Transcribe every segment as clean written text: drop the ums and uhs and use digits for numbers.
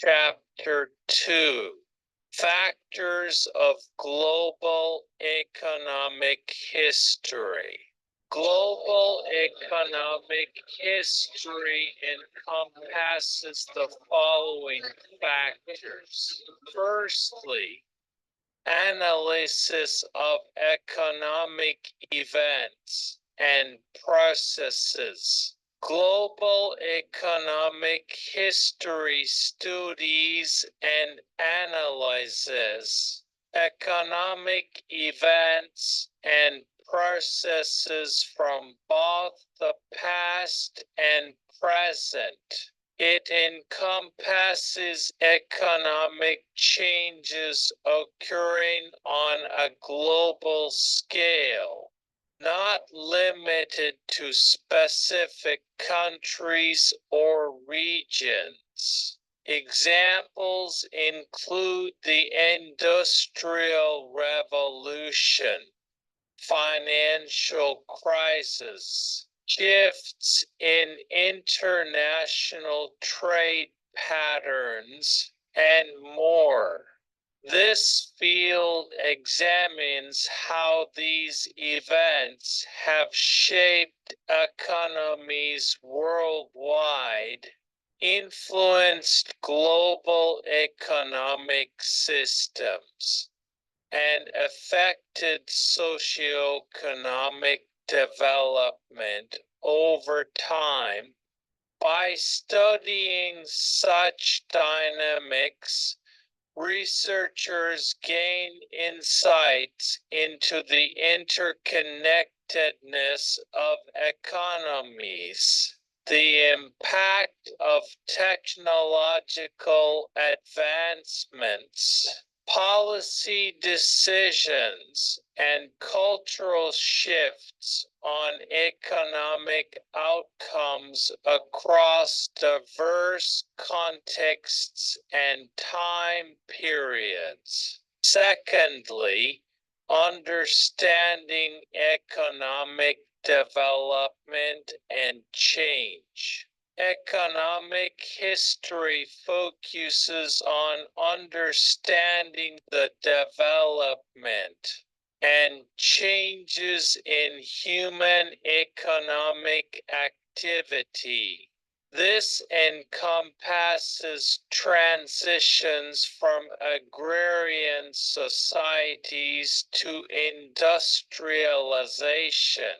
Chapter 2: Factors of Global Economic History. Global economic history encompasses the following factors. Firstly, analysis of economic events and processes. Global economic history studies and analyzes economic events and processes from both the past and present. It encompasses economic changes occurring on a global scale, not limited to specific countries or regions. Examples include the Industrial Revolution, financial crisis, shifts in international trade patterns, and more. This field examines how these events have shaped economies worldwide, influenced global economic systems, and affected socioeconomic development over time. By studying such dynamics, researchers gain insights into the interconnectedness of economies, the impact of technological advancements, policy decisions, and cultural shifts on economic outcomes across diverse contexts and time periods. Secondly, understanding economic development and change. Economic history focuses on understanding the development and changes in human economic activity. This encompasses transitions from agrarian societies to industrialization,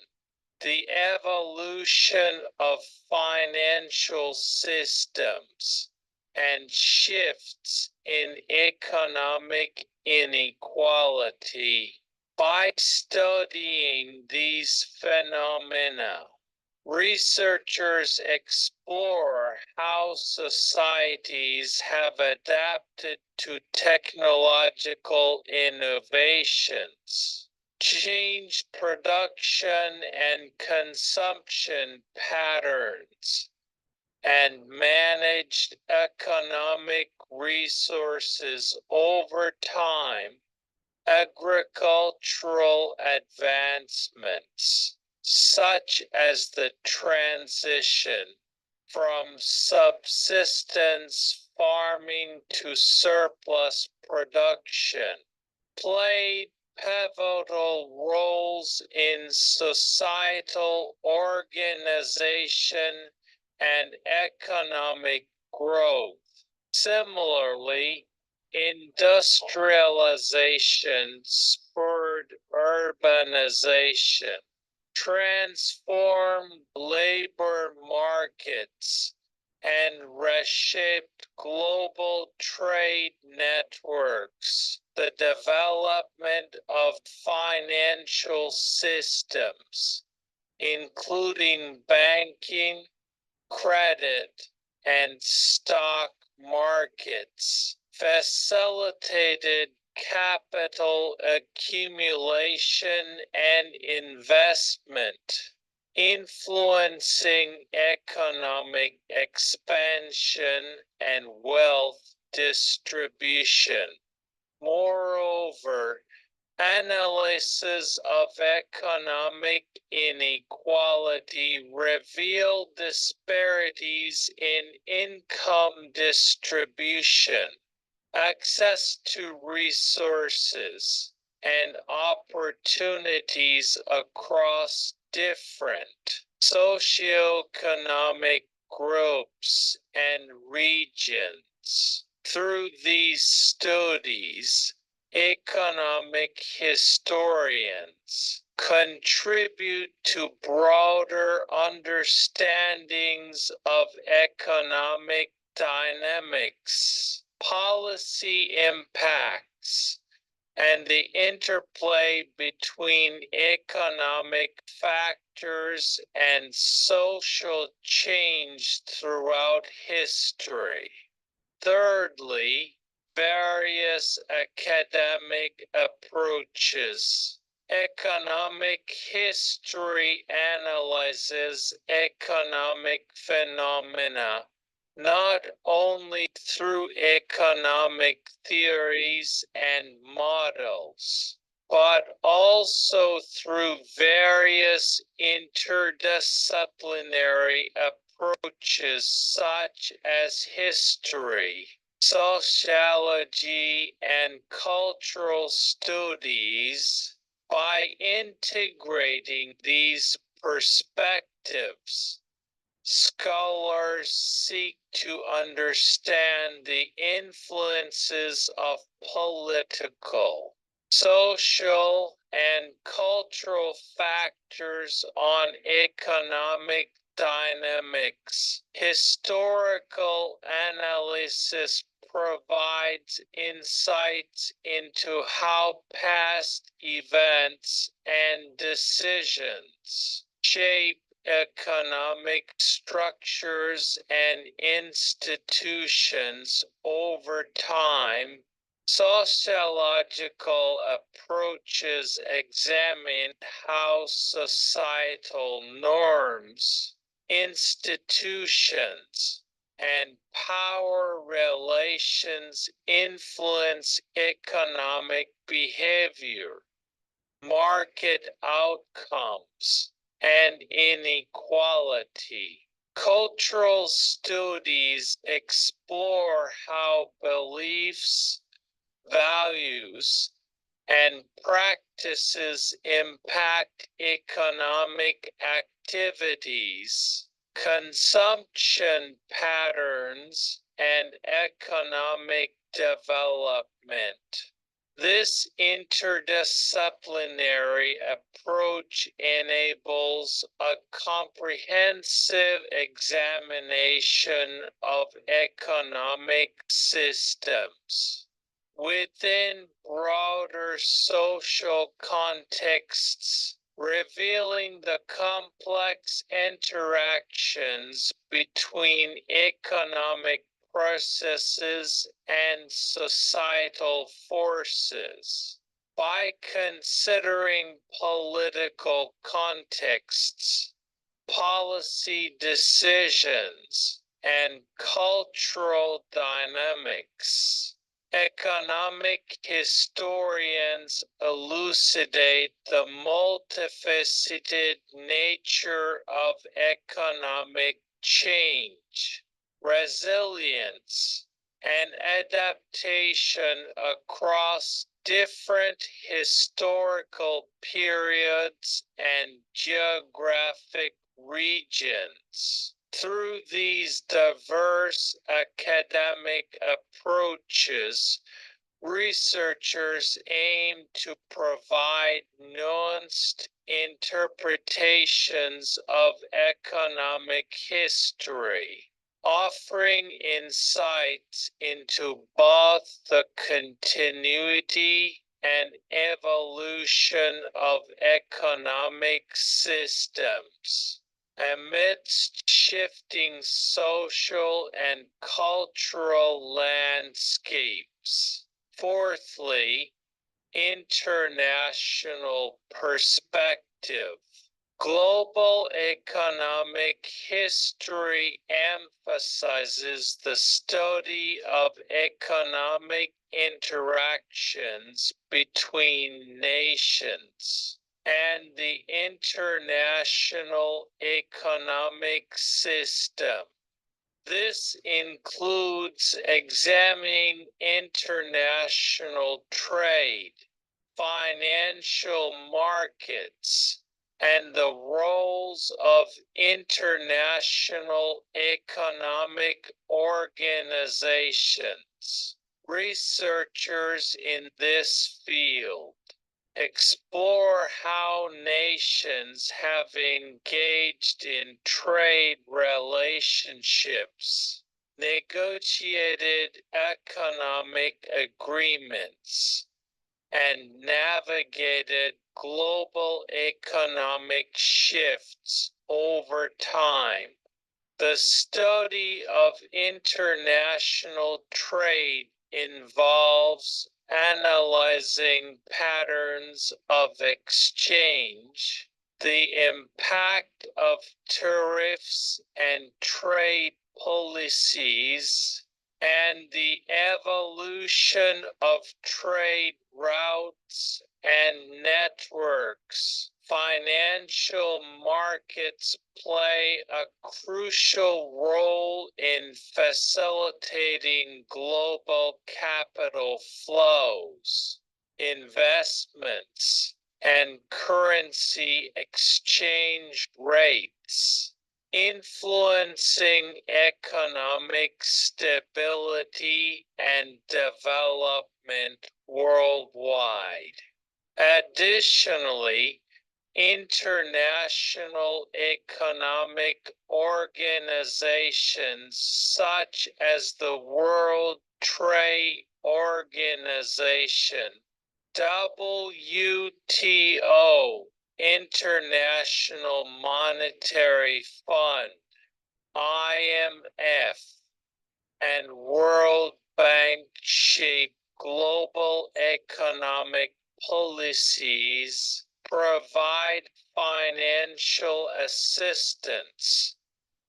the evolution of financial systems, and shifts in economic inequality. By studying these phenomena, researchers explore how societies have adapted to technological innovations, changed production and consumption patterns, and managed economic resources over time. Agricultural advancements, such as the transition from subsistence farming to surplus production, played pivotal roles in societal organization and economic growth. Similarly, industrialization spurred urbanization, transformed labor markets, and reshaped global trade networks. The development of financial systems, including banking, credit, and stock markets, facilitated capital accumulation and investment, influencing economic expansion and wealth distribution. Moreover, Analysis of economic inequality reveal disparities in income distribution, access to resources, and opportunities across different socioeconomic groups and regions. Through these studies, economic historians contribute to broader understandings of economic dynamics, policy impacts, and the interplay between economic factors and social change throughout history. Thirdly, various academic approaches. Economic history analyzes economic phenomena not only through economic theories and models, but also through various interdisciplinary approaches such as history, sociology, and cultural studies. By integrating these perspectives, scholars seek to understand the influences of political, social, and cultural factors on economic dynamics. Historical analysis provides insights into how past events and decisions shape economic structures and institutions over time. Sociological approaches examine how societal norms, institutions, and power relations influence economic behavior, market outcomes, and inequality. Cultural studies explore how beliefs, values, and practices impact economic activities, consumption patterns, and economic development. This interdisciplinary approach enables a comprehensive examination of economic systems within broader social contexts, revealing the complex interactions between economic processes and societal forces. By considering political contexts, policy decisions, and cultural dynamics, economic historians elucidate the multifaceted nature of economic change, resilience, and adaptation across different historical periods and geographic regions. Through these diverse academic approaches, researchers aim to provide nuanced interpretations of economic history, offering insights into both the continuity and evolution of economic systems amidst shifting social and cultural landscapes. Fourthly, international perspective. Global economic history emphasizes the study of economic interactions between nations and the international economic system. This includes examining international trade, financial markets, and the roles of international economic organizations. Researchers in this field explore how nations have engaged in trade relationships, negotiated economic agreements, and navigated global economic shifts over time. The study of international trade involves analyzing patterns of exchange, the impact of tariffs and trade policies, and the evolution of trade routes and networks. Financial markets play a crucial role in facilitating global capital flows, investments, and currency exchange rates, influencing economic stability and development worldwide. Additionally, international economic organizations such as the World Trade Organization, WTO, International Monetary Fund, IMF, and World Bank shape global economic policies, provide financial assistance,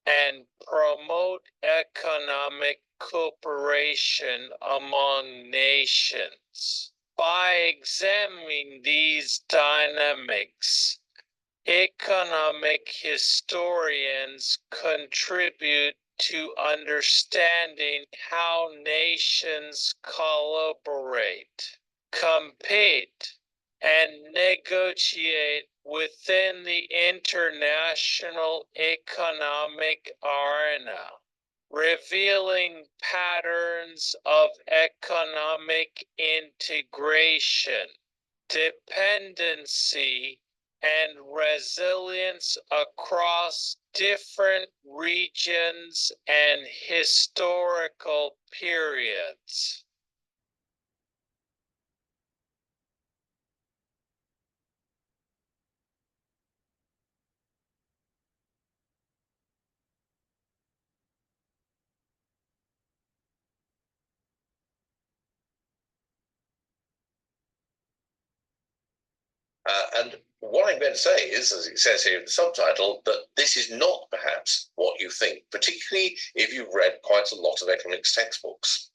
and promote economic cooperation among nations. By examining these dynamics, economic historians contribute to understanding how nations collaborate, compete, and negotiate within the international economic arena, revealing patterns of economic integration, dependency, and resilience across different regions and historical periods. And what I'm going to say is, as it says here in the subtitle, that this is not perhaps what you think, particularly if you've read quite a lot of economics textbooks.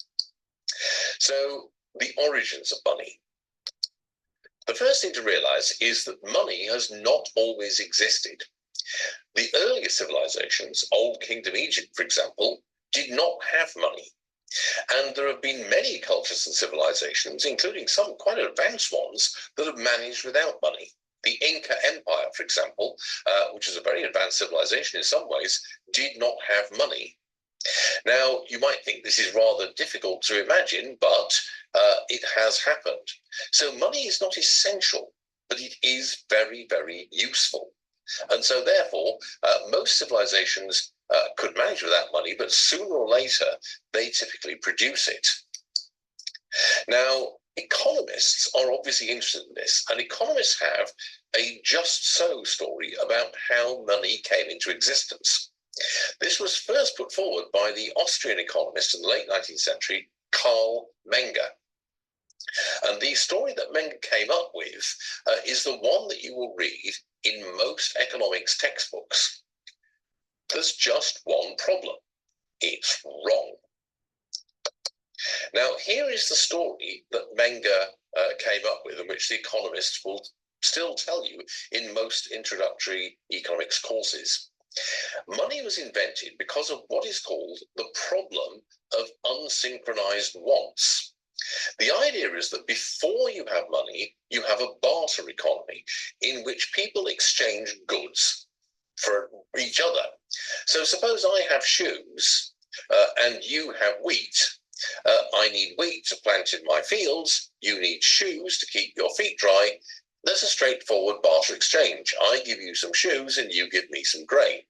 So, the origins of money. The first thing to realize is that money has not always existed. The earlier civilizations, Old Kingdom Egypt, for example, did not have money. And there have been many cultures and civilizations, including some quite advanced ones, that have managed without money. The Inca Empire, for example, which is a very advanced civilization in some ways, did not have money. Now, you might think this is rather difficult to imagine, but it has happened. So money is not essential, but it is very, very useful. And so therefore, most civilizations could manage without money, but sooner or later, they typically produce it. Now, economists are obviously interested in this, and economists have a just so story about how money came into existence. This was first put forward by the Austrian economist in the late 19th century, Carl Menger. And the story that Menger came up with is the one that you will read in most economics textbooks. There's just one problem. It's wrong. Now, here is the story that Menger came up with, and which the economists will still tell you in most introductory economics courses. Money was invented because of what is called the problem of unsynchronized wants. The idea is that before you have money, you have a barter economy in which people exchange goods for each other. So suppose I have shoes and you have wheat. I need wheat to plant in my fields. You need shoes to keep your feet dry. There's a straightforward barter exchange. I give you some shoes and you give me some grain.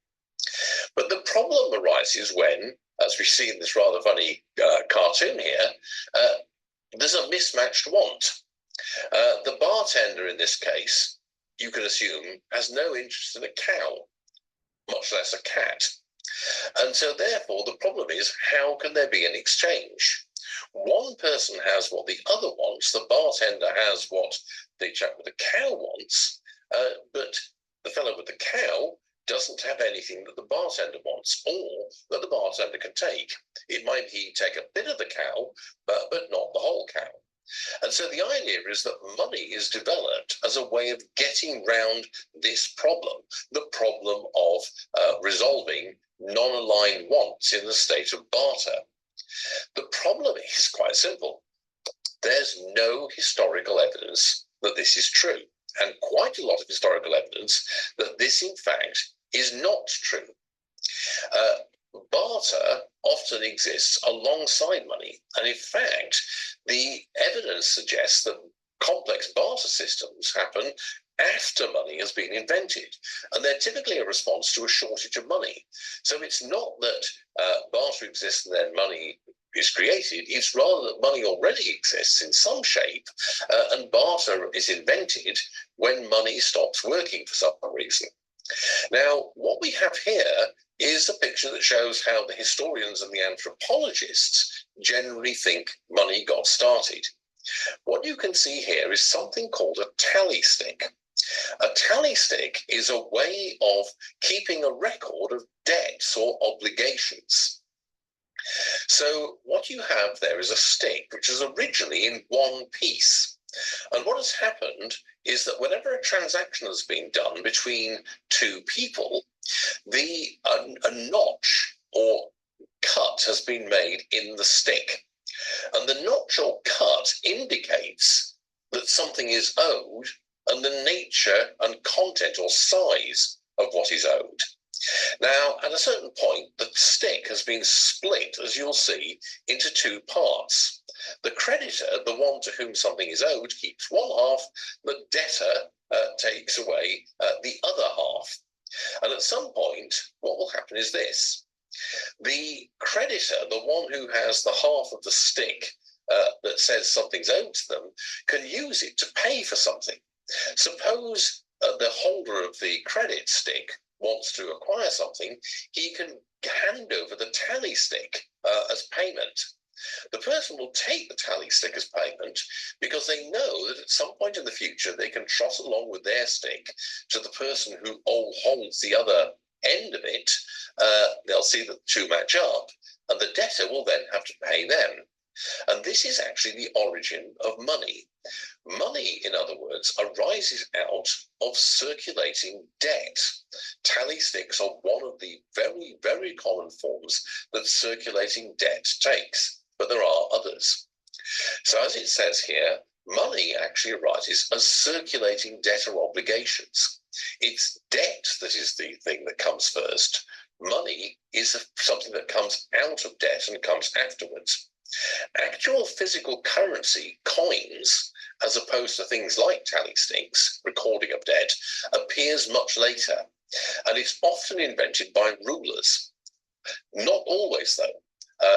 But the problem arises when, as we see in this rather funny cartoon here, there's a mismatched want. The bartender in this case, you can assume, has no interest in a cow, much less a cat. And so therefore the problem is, how can there be an exchange? One person has what the other wants, the bartender has what the chap with the cow wants, but the fellow with the cow doesn't have anything that the bartender wants or that the bartender can take. It might be take a bit of the cow, but not the whole cow. And so the idea is that money is developed as a way of getting round this problem, the problem of resolving non-aligned wants in the state of barter. The problem is quite simple. There's no historical evidence that this is true, and quite a lot of historical evidence that this, in fact, is not true. Barter often exists alongside money, and in fact, the evidence suggests that complex barter systems happen after money has been invented, and they're typically a response to a shortage of money. So it's not that barter exists and then money is created, it's rather that money already exists in some shape, and barter is invented when money stops working for some reason. Now, what we have here is a picture that shows how the historians and the anthropologists generally think money got started. What you can see here is something called a tally stick. A tally stick is a way of keeping a record of debts or obligations. So what you have there is a stick, which is originally in one piece. And what has happened is that whenever a transaction has been done between two people, a notch or cut has been made in the stick. And the notch or cut indicates that something is owed and the nature and content or size of what is owed. Now, at a certain point, the stick has been split, as you'll see, into two parts. The creditor, the one to whom something is owed, keeps one half, the debtor takes away the other half. And at some point, what will happen is this. The creditor, the one who has the half of the stick that says something's owed to them, can use it to pay for something. Suppose the holder of the credit stick wants to acquire something, he can hand over the tally stick as payment. The person will take the tally stick as payment because they know that at some point in the future they can trot along with their stick to the person who holds the other end of it. They'll see that the two match up, and the debtor will then have to pay them. And this is actually the origin of money. Money, in other words, arises out of circulating debt. Tally sticks are one of the very, very common forms that circulating debt takes, but there are others. So as it says here, money actually arises as circulating debt or obligations. It's debt that is the thing that comes first. Money is something that comes out of debt and comes afterwards. Actual physical currency, coins, as opposed to things like tally sticks, recording of debt, appears much later, and it's often invented by rulers. Not always, though.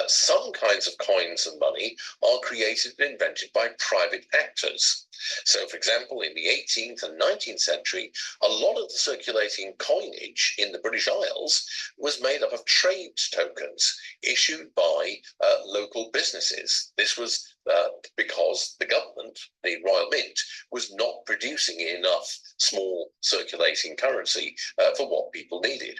Some kinds of coins and money are created and invented by private actors. So, for example, in the 18th and 19th century, a lot of the circulating coinage in the British Isles was made up of trade tokens issued by local businesses. This was because the government, the Royal Mint, was not producing enough small circulating currency for what people needed.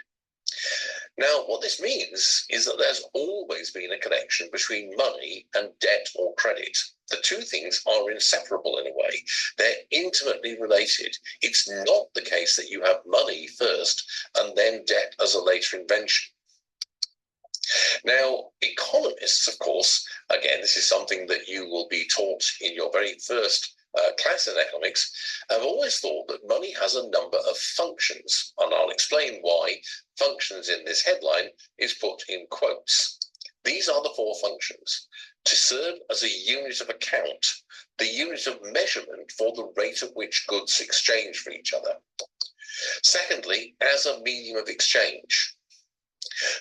Now, what this means is that there's always been a connection between money and debt or credit. The two things are inseparable in a way. They're intimately related. It's not the case that you have money first and then debt as a later invention. Now, economists, of course, again, this is something that you will be taught in your very first class in economics, have always thought that money has a number of functions, and I'll explain why functions in this headline is put in quotes. These are the four functions: to serve as a unit of account, the unit of measurement for the rate at which goods exchange for each other. Secondly, as a medium of exchange,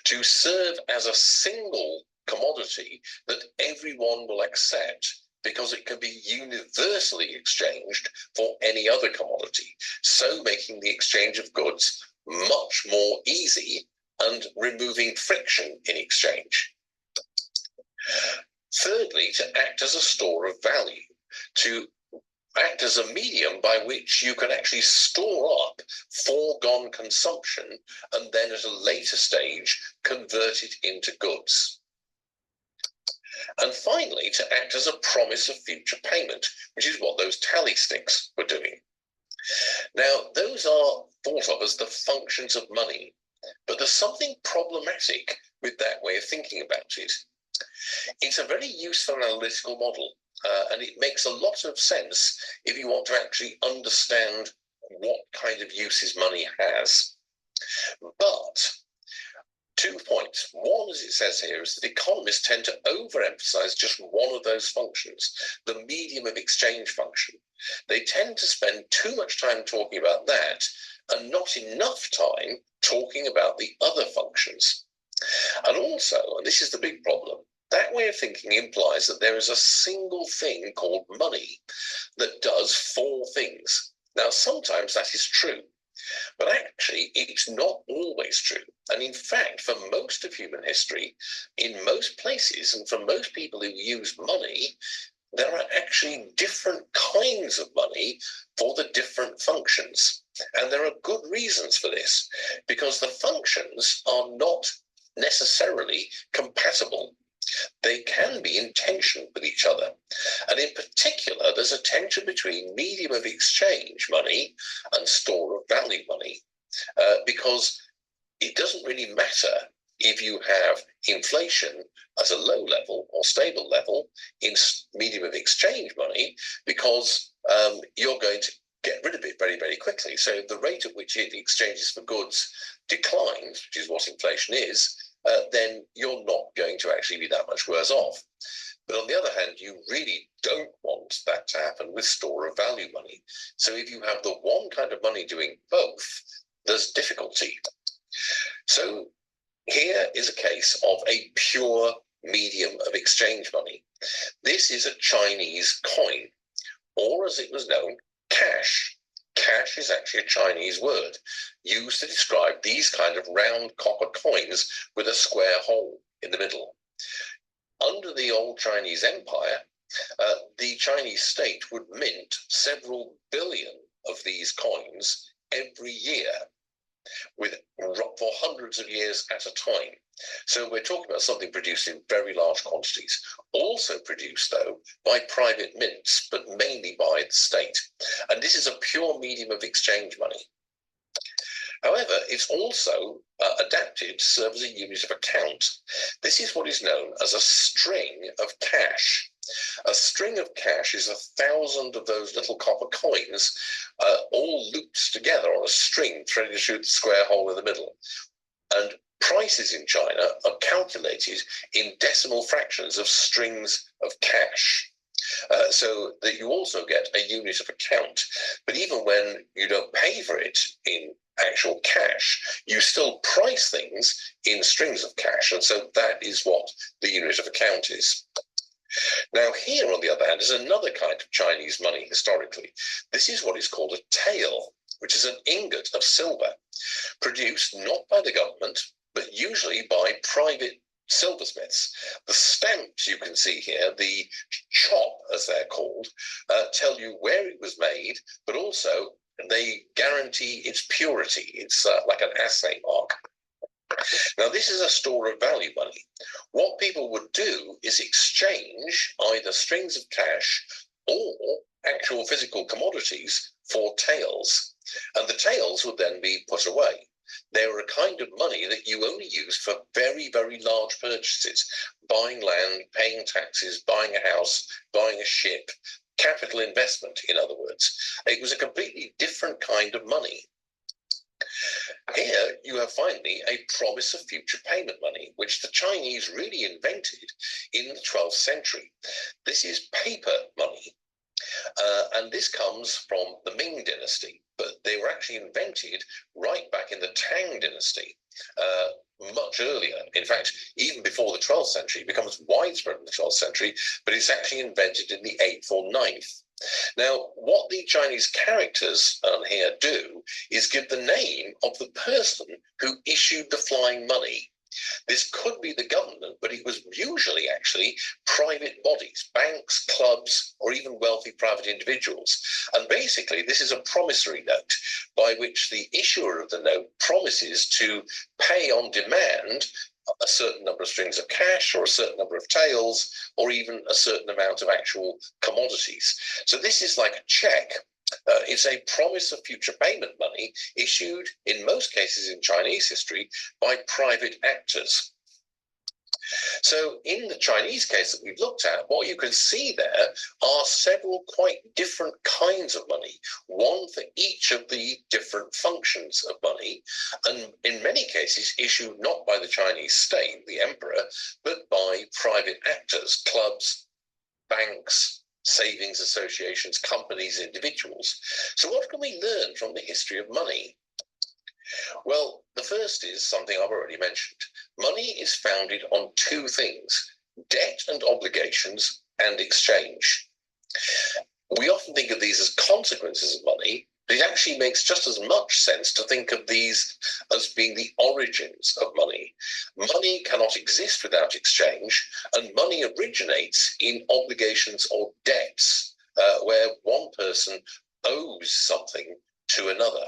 to serve as a single commodity that everyone will accept because it can be universally exchanged for any other commodity, so making the exchange of goods much more easy and removing friction in exchange. Thirdly, to act as a store of value, to act as a medium by which you can actually store up foregone consumption and then at a later stage convert it into goods. And finally, to act as a promise of future payment, which is what those tally sticks were doing. Now, those are thought of as the functions of money, but there's something problematic with that way of thinking about it. It's a very useful analytical model, and it makes a lot of sense if you want to actually understand what kind of uses money has. But 2 points. One, as it says here, is that economists tend to overemphasize just one of those functions, the medium of exchange function. They tend to spend too much time talking about that and not enough time talking about the other functions. And also, and this is the big problem, that way of thinking implies that there is a single thing called money that does four things. Now, sometimes that is true. But actually, it's not always true. And in fact, for most of human history, in most places, and for most people who use money, there are actually different kinds of money for the different functions. And there are good reasons for this, because the functions are not necessarily compatible. They can be in tension with each other. And in particular, there's a tension between medium of exchange money and store of value money, because it doesn't really matter if you have inflation at a low level or stable level in medium of exchange money, because you're going to get rid of it very, very quickly. So the rate at which it exchanges for goods declines, which is what inflation is, then you're not going to actually be that much worse off. But on the other hand, you really don't want that to happen with store of value money. So if you have the one kind of money doing both, there's difficulty. So here is a case of a pure medium of exchange money. This is a Chinese coin, or as it was known, cash. Cash is actually a Chinese word used to describe these kind of round copper coins with a square hole in the middle. Under the old Chinese Empire, the Chinese state would mint several billion of these coins every year for hundreds of years at a time. So we're talking about something produced in very large quantities, also produced, though, by private mints, but mainly by the state. And this is a pure medium of exchange money. However, it's also adapted to serve as a unit of account. This is what is known as a string of cash. A string of cash is 1,000 of those little copper coins all looped together on a string threaded through the square hole in the middle. And prices in China are calculated in decimal fractions of strings of cash. So that you also get a unit of account. But even when you don't pay for it in actual cash, you still price things in strings of cash. And so that is what the unit of account is. Now, here, on the other hand, is another kind of Chinese money historically. This is what is called a tael, which is an ingot of silver, produced not by the government, but usually by private silversmiths. The stamps you can see here, the chop as they're called, tell you where it was made, but also they guarantee its purity. It's like an assay mark. Now, this is a store of value money. What people would do is exchange either strings of cash or actual physical commodities for taels, and the taels would then be put away. They were a kind of money that you only use for very, very large purchases, buying land, paying taxes, buying a house, buying a ship, capital investment, in other words. It was a completely different kind of money. Here you have finally a promise of future payment money, which the Chinese really invented in the 12th century. This is paper money, and this comes from the Ming dynasty, but they were actually invented right back in the Tang dynasty, much earlier. In fact, even before the 12th century. It becomes widespread in the 12th century, but it's actually invented in the 8th or 9th. Now, what the Chinese characters here do is give the name of the person who issued the flying money. This could be the government, but it was usually actually private bodies, banks, clubs, or even wealthy private individuals. And basically, this is a promissory note by which the issuer of the note promises to pay on demand a certain number of strings of cash or a certain number of taels or even a certain amount of actual commodities. So this is like a check. It's a promise of future payment money issued in most cases in Chinese history by private actors. So in the Chinese case that we've looked at, what you can see there are several quite different kinds of money, one for each of the different functions of money, and in many cases issued not by the Chinese state, the emperor, but by private actors, clubs, banks, savings associations, companies, individuals. So what can we learn from the history of money? Well, the first is something I've already mentioned. Money is founded on two things: debt and obligations and exchange. We often think of these as consequences of money, but it actually makes just as much sense to think of these as being the origins of money. Money cannot exist without exchange, and money originates in obligations or debts, where one person owes something to another.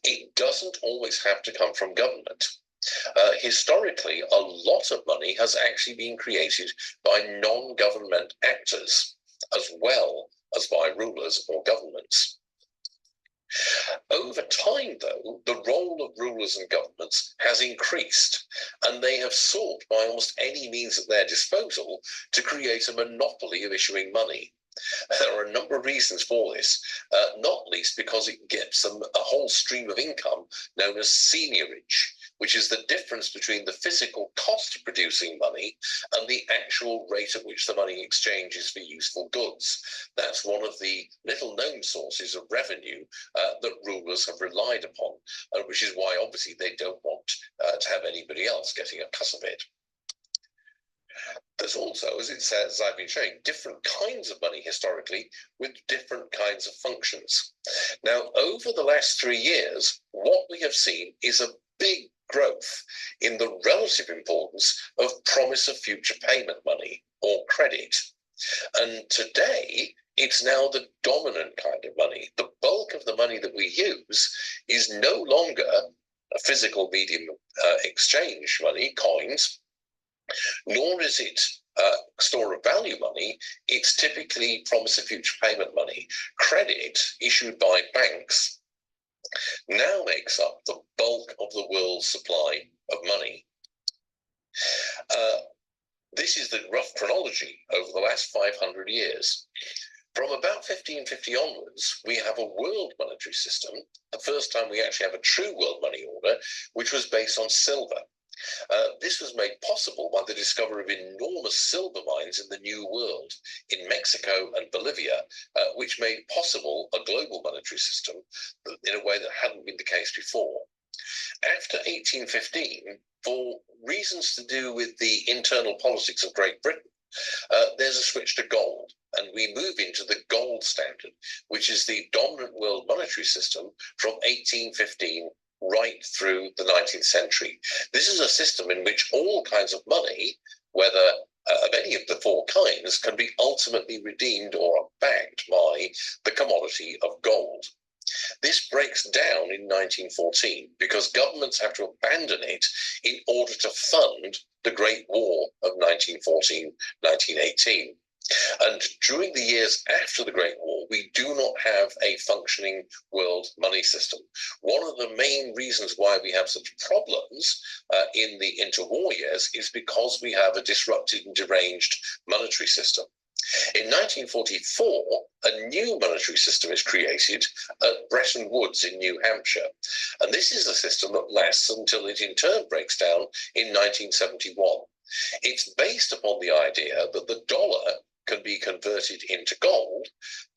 It doesn't always have to come from government. Historically, a lot of money has actually been created by non-government actors, as well as by rulers or governments. Over time, though, the role of rulers and governments has increased, and they have sought by almost any means at their disposal to create a monopoly of issuing money. There are a number of reasons for this, not least because it gives them a whole stream of income known as seigniorage, which is the difference between the physical cost of producing money and the actual rate at which the money exchanges for useful goods. That's one of the little-known sources of revenue that rulers have relied upon, which is why obviously they don't want to have anybody else getting a cut of it. There's also, as it says, as I've been showing, different kinds of money historically with different kinds of functions. Now, over the last 3 years, what we have seen is a big growth in the relative importance of promise of future payment money or credit. And today, it's now the dominant kind of money. The bulk of the money that we use is no longer a physical medium exchange money, coins, nor is it store of value money. It's typically promise of future payment money. Credit issued by banks now makes up the bulk of the world's supply of money. This is the rough chronology over the last 500 years. From about 1550 onwards, we have a world monetary system, the first time we actually have a true world money order, which was based on silver. This was made possible by the discovery of enormous silver mines in the New World, in Mexico and Bolivia, which made possible a global monetary system in a way that hadn't been the case before. After 1815, for reasons to do with the internal politics of Great Britain, there's a switch to gold, and we move into the gold standard, which is the dominant world monetary system from 1815 right through the 19th century. This is a system in which all kinds of money, whether of any of the four kinds, can be ultimately redeemed or are backed by the commodity of gold. This breaks down in 1914 because governments have to abandon it in order to fund the Great War of 1914-1918. And during the years after the Great War, we do not have a functioning world money system. One of the main reasons why we have such problems in the interwar years is because we have a disrupted and deranged monetary system. In 1944, a new monetary system is created at Bretton Woods in New Hampshire. And this is a system that lasts until it in turn breaks down in 1971. It's based upon the idea that the dollar can be converted into gold,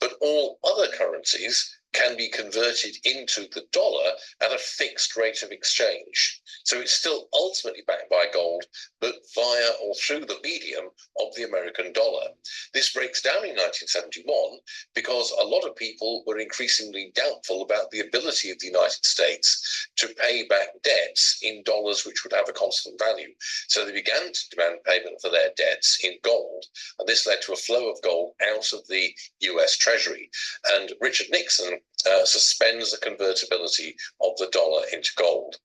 but all other currencies can be converted into the dollar at a fixed rate of exchange. So it's still ultimately backed by gold, but via or through the medium of the American dollar. This breaks down in 1971 because a lot of people were increasingly doubtful about the ability of the United States to pay back debts in dollars which would have a constant value. So they began to demand payment for their debts in gold, and this led to a flow of gold out of the US Treasury. And Richard Nixon suspends the convertibility of the dollar into gold.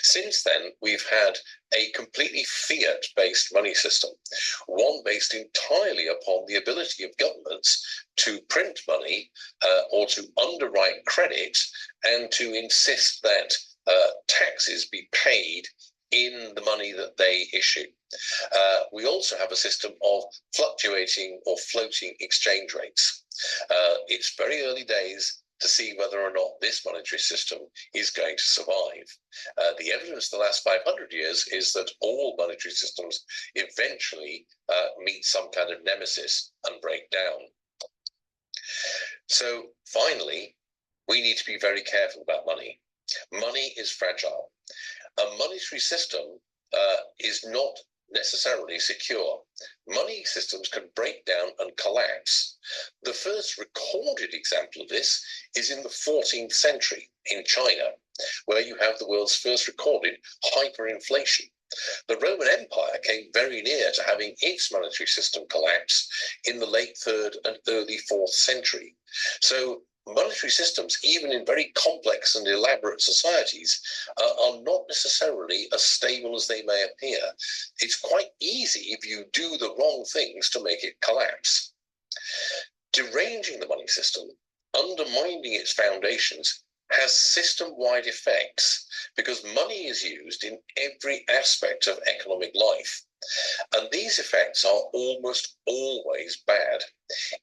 Since then, we've had a completely fiat-based money system, one based entirely upon the ability of governments to print money or to underwrite credit and to insist that taxes be paid in the money that they issue. We also have a system of fluctuating or floating exchange rates. It's very early days to see whether or not this monetary system is going to survive. The evidence the last 500 years is that all monetary systems eventually meet some kind of nemesis and break down. So finally, we need to be very careful about money. Money is fragile. A monetary system is not necessarily secure. Money systems can break down and collapse. The first recorded example of this is in the 14th century in China, where you have the world's first recorded hyperinflation. The Roman Empire came very near to having its monetary system collapse in the late 3rd and early 4th century. So monetary systems, even in very complex and elaborate societies, are not necessarily as stable as they may appear. It's quite easy if you do the wrong things to make it collapse. Deranging the money system, undermining its foundations, has system-wide effects because money is used in every aspect of economic life. And these effects are almost always bad.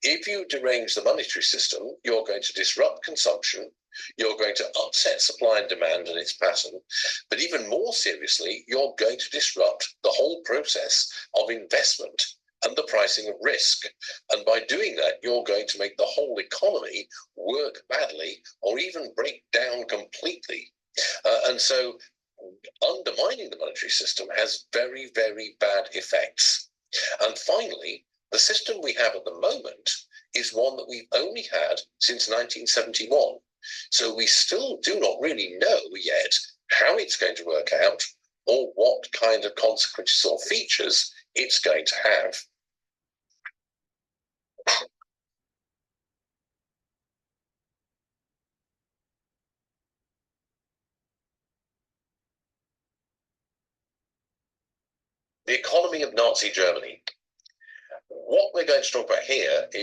If you derange the monetary system, you're going to disrupt consumption, you're going to upset supply and demand and its pattern, but even more seriously, you're going to disrupt the whole process of investment and the pricing of risk. And by doing that, you're going to make the whole economy work badly or even break down completely. And so undermining the monetary system has very, very bad effects. And finally, the system we have at the moment is one that we've only had since 1971. So we still do not really know yet how it's going to work out or what kind of consequences or features it's going to have. The economy of Nazi Germany. What we're going to talk about here